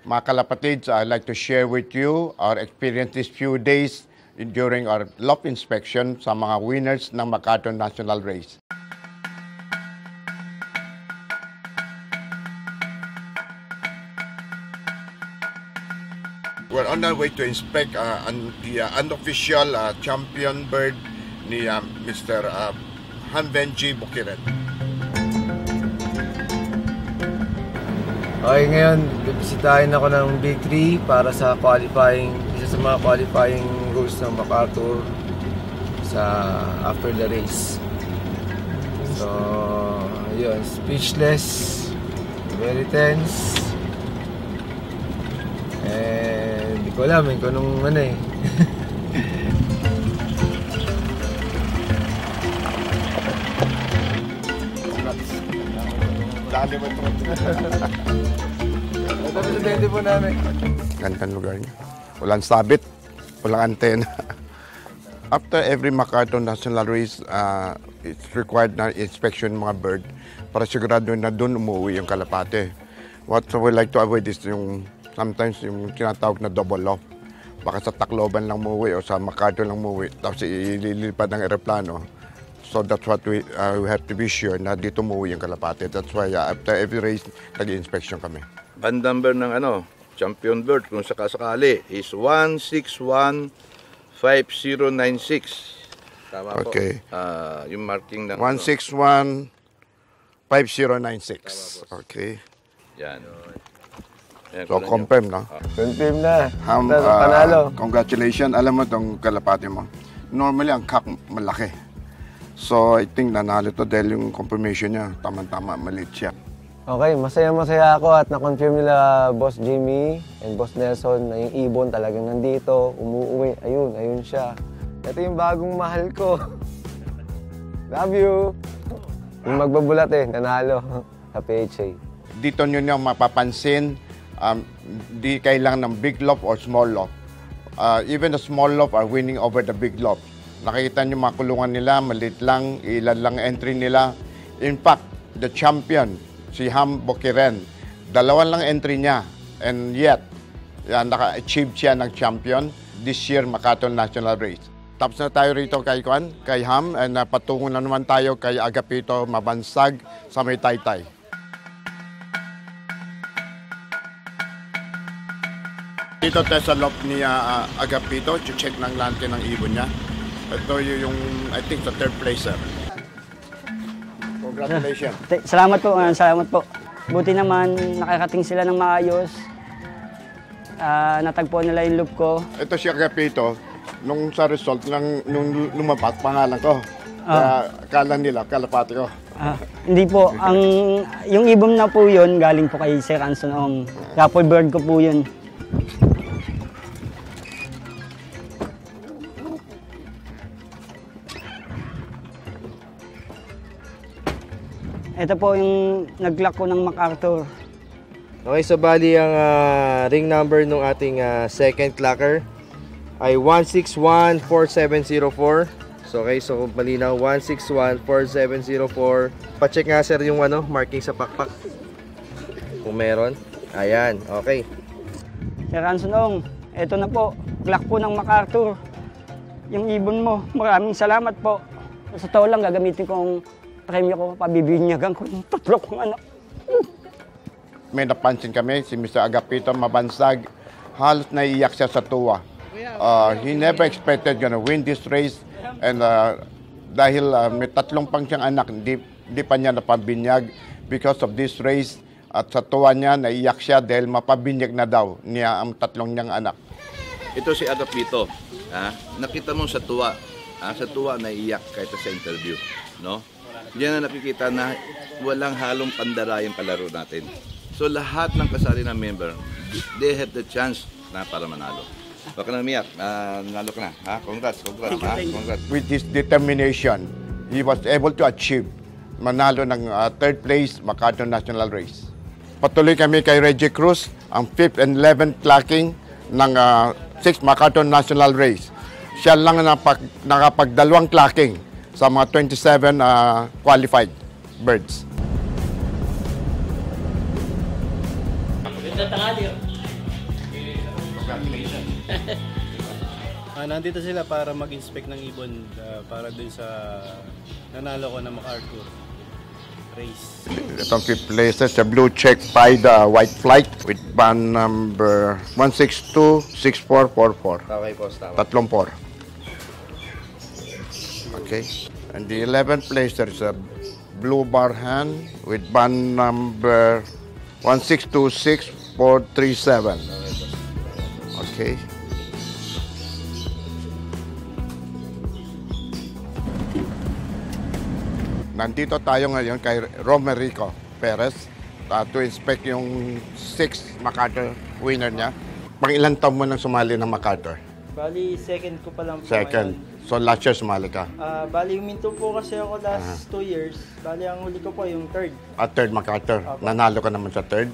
Mga kalapatids, I'd like to share with you our experience these few days during our loft inspection sa mga winners ng MacArthur National Race. We're on our way to inspect the unofficial champion bird ni Mr. Hamvenji Bukiret. Okay, ngayon, bibisitahin ako ng Big 3 para sa qualifying, isa sa mga qualifying rules ng MacArthur sa after the race. So, yun, speechless, very tense, and hindi ko alam kung anong ano eh. Dali mo ito. Ito sa dente po namin. Gandang lugar niya. Walang sabit, walang antena. After every MacArthur National Race, it's required na inspection ng mga bird para sigurado na doon umuwi yung kalapate. What we like to avoid is yung sometimes yung tinatawag na double loft. Baka sa Tacloban lang umuwi o sa MacArthur lang umuwi, tapos ililipad ng aeroplano. So that's what we have to be sure na dito umuwi yung kalapate. That's why after every race, nag-inspection kami. Band number ng champion bird kung sakasakali is 1615096. Tama okay. Po. Yung marking ng 1615096. Okay. Yan. So confirm, no? Confirm na. Panalo. Congratulations. Alam mo itong kalapate mo. Normally, ang cock malaki. So, I think nanalo to dahil yung confirmation niya, tama-tama, maliit siya. Okay, masaya-masaya ako at na-confirm nila Boss Jimmy and Boss Nelson na yung ibon talagang nandito, umuwi. Ayun siya. Ito yung bagong mahal ko. Love you! Yung magbabulat nanalo sa PHA. Dito nyo nyo mapapansin, di kailangan ng big loft or small loft. Even the small loft are winning over the big loft. Nakikita niyo mga kulungan nila, maliit lang, ilan lang entry nila. In fact, the champion, si Ham Bokiren, 2 lang entry niya. And yet, naka-achieve siya ng champion this year MacArthur National Race. Tapos na tayo rito kay Ham, and patungo na naman tayo kay Agapito Mabansag sa may Taytay. Dito tayo sa loft ni Agapito, check lang natin ang ibon niya. Ito yung, I think, the third placer. Congratulations. Salamat po. Buti naman, nakakating sila ng maayos. Natagpuan nila yung loop ko. Ito si Agapito, nung sa result, nung lumabas, pangalan ko. Kala nila, kalapati ko. Hindi po. Yung ibon na po yun, galing po kay Sir Anson. Raffle bird ko po yun. Ito po yung nag-lock ko ng MacArthur. Okay, so bali ang ring number ng ating second clocker ay 1614704. So okay, so malinaw 1614704. Pa-check nga sir yung marking sa pakpak. Kung meron. Ayan, okay. Sir Anson, ito na po. Clock po ng MacArthur. Yung ibon mo, maraming salamat po. Sa tao lang gagamitin kong premyo ko, pabibinyagan ko yung 3 kong anak. May napansin kami, si Mr. Agapito Mabansag, halos naiiyak siya sa tuwa. He never expected gonna win this race, and dahil may 3 pang siyang anak, hindi pa niya napabinyag because of this race. At sa tuwa niya, naiiyak siya dahil mapabinyag na daw niya ang 3 niyang anak. Ito si Agapito. Nakita mo sa tuwa. Sa tuwa naiiyak kahit sa interview. No? Diyan na nakikita na walang halong pandara yung palaro natin. So lahat ng kasali ng member, they have the chance na para manalo. Huwag ka na umiyak, nanalo ka na. Congrats. With his determination, he was able to achieve manalo ng 3rd place MacArthur National Race. Patuloy kami kay Reggie Cruz, ang 5th and 11th clacking ng 6th MacArthur National Race. Siya lang nakapag-2 clacking sa mga 27 qualified birds. Congratulations. Nandito sila para mag-inspect ng ibon para dun sa nanalo ko na MacArthur race. Itong 5th place, the blue check pied white flight with band number 1626444. Okay, boss. Tama. 34. Okay. And the 11th place, there's a blue bar hand with band number 1626437. Okay. Nandito tayo ngayon kay Romerico Perez to inspect yung 6th MacArthur winner niya. Pang ilang taon mo nang sumali ng MacArthur? Bali, second ko pa lang po Second. So last year sumali ka? Bali, huminto po kasi ako last 2 years. Bali, ang huli ko po yung third. Third MacArthur. Opo. Nanalo ka naman sa third?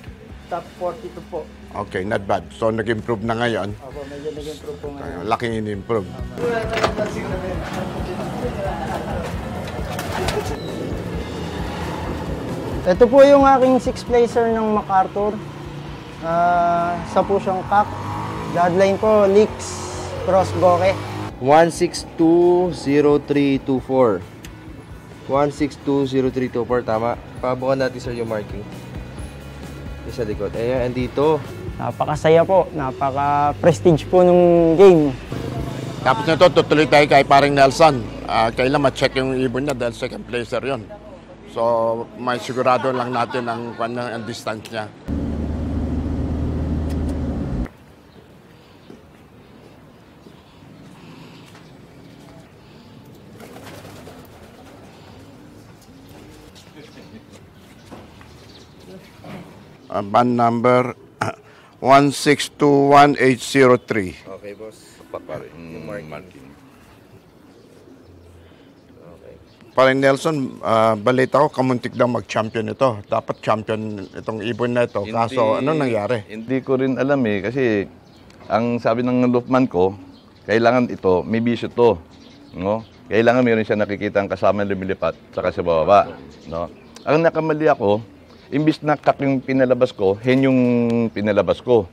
Top 42 po. Okay, not bad. So nag-improve na ngayon. Opo, medyo nag-improve po ngayon. Laking in-improve. Ito po yung aking 6th placer ng MacArthur. Isa po siyang cock. Bloodline po, Leaks Cross Goke. 1620324. 1620324, tama. Pabukan natin, sir, yung marking. Yung sa likod. Ayan, andito. Napakasaya po, napaka-prestige po ng game. Tapos nito, tutuloy tayo kay paring Nelson. Kailan ma-check yung ibon niya dahil second placer yon. So, may sigurado lang natin ang distance niya. Band number 1621803. Okay, boss. Pare, Yung marking. Okay. Parang Nelson, balita ko, kamuntik daw mag-champion ito. Dapat champion itong ibon na ito. Kaso, ano nangyari? Hindi ko rin alam kasi ang sabi ng Lufman ko, kailangan ito, may bisyo to. No? Kailangan mayroon siya nakikita ang kasama ng lumilipat saka sa bababa. No? Ang nakamali ako, imbis na kak yung pinalabas ko, hen yung pinalabas ko.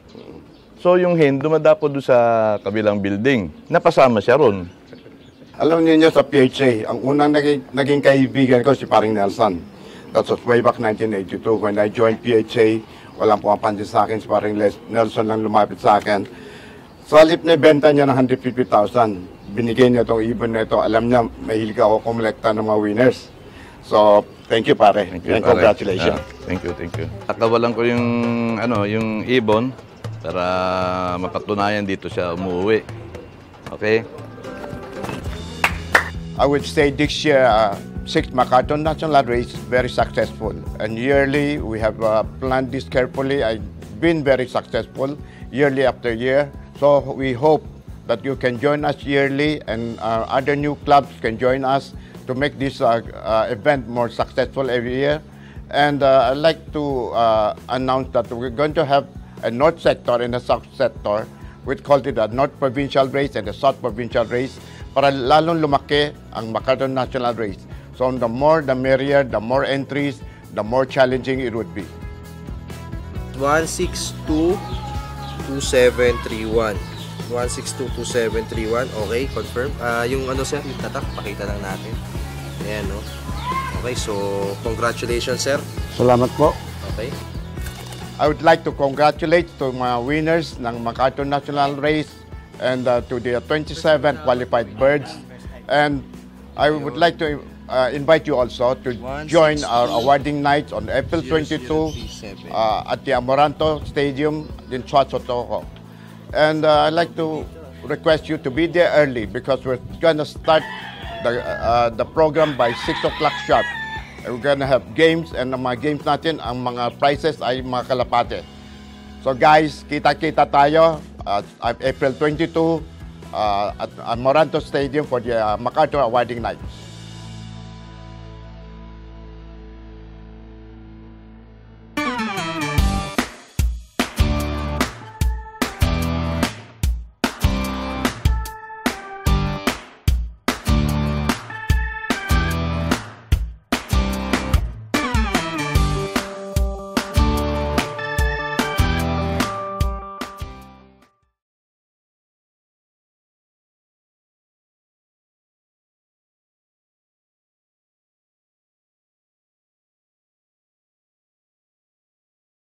So yung hen, dumadapo doon sa kabilang building. Napasama siya ron. Alam niyo sa PHA, ang unang naging kaibigan ko si paring Nelson. That was way back 1982 when I joined PHA. Walang pumapansin sa akin, si paring Nelson lang lumapit sa akin. Sa halip na benta niya ng 150,000, binigay niya itong ibon na ito. Alam niya, mahilig ako kumulekta ng mga winners. So, thank you pare. Thank you, And pare. congratulations. Thank you, thank you. Nakawalan ko yung ibon para mapatunayan dito siya umuwi. Okay? I would say this year, 6th MacArthur National Race very successful. And yearly, we have planned this carefully. I've been very successful yearly after year. So we hope that you can join us yearly and other new clubs can join us to make this event more successful every year. And I'd like to announce that we're going to have a North sector and a South sector. We call it the North Provincial Race and the South Provincial Race para lalong lumaki ang MacArthur National Race. So the more the merrier, the more entries, the more challenging it would be. 1622731. 1622731. Okay, confirm. Yung ano, sir, yung tatak, pakita lang natin. Ayan, no? Okay, so congratulations, sir. Salamat po. Okay. I would like to congratulate to mga winners ng MacArthur National Race and to the 27 qualified birds. And I would like to invite you also to join our awarding nights on April 22 at the Amoranto Stadium in Suasotoco. And I'd like to request you to be there early because we're going to start the program by 6 o'clock sharp. And we're going to have games and ang mga games natin, ang mga prizes ay mga kalapate. So guys, kita-kita tayo April 22 at Amoranto Stadium for the MacArthur Awarding Night.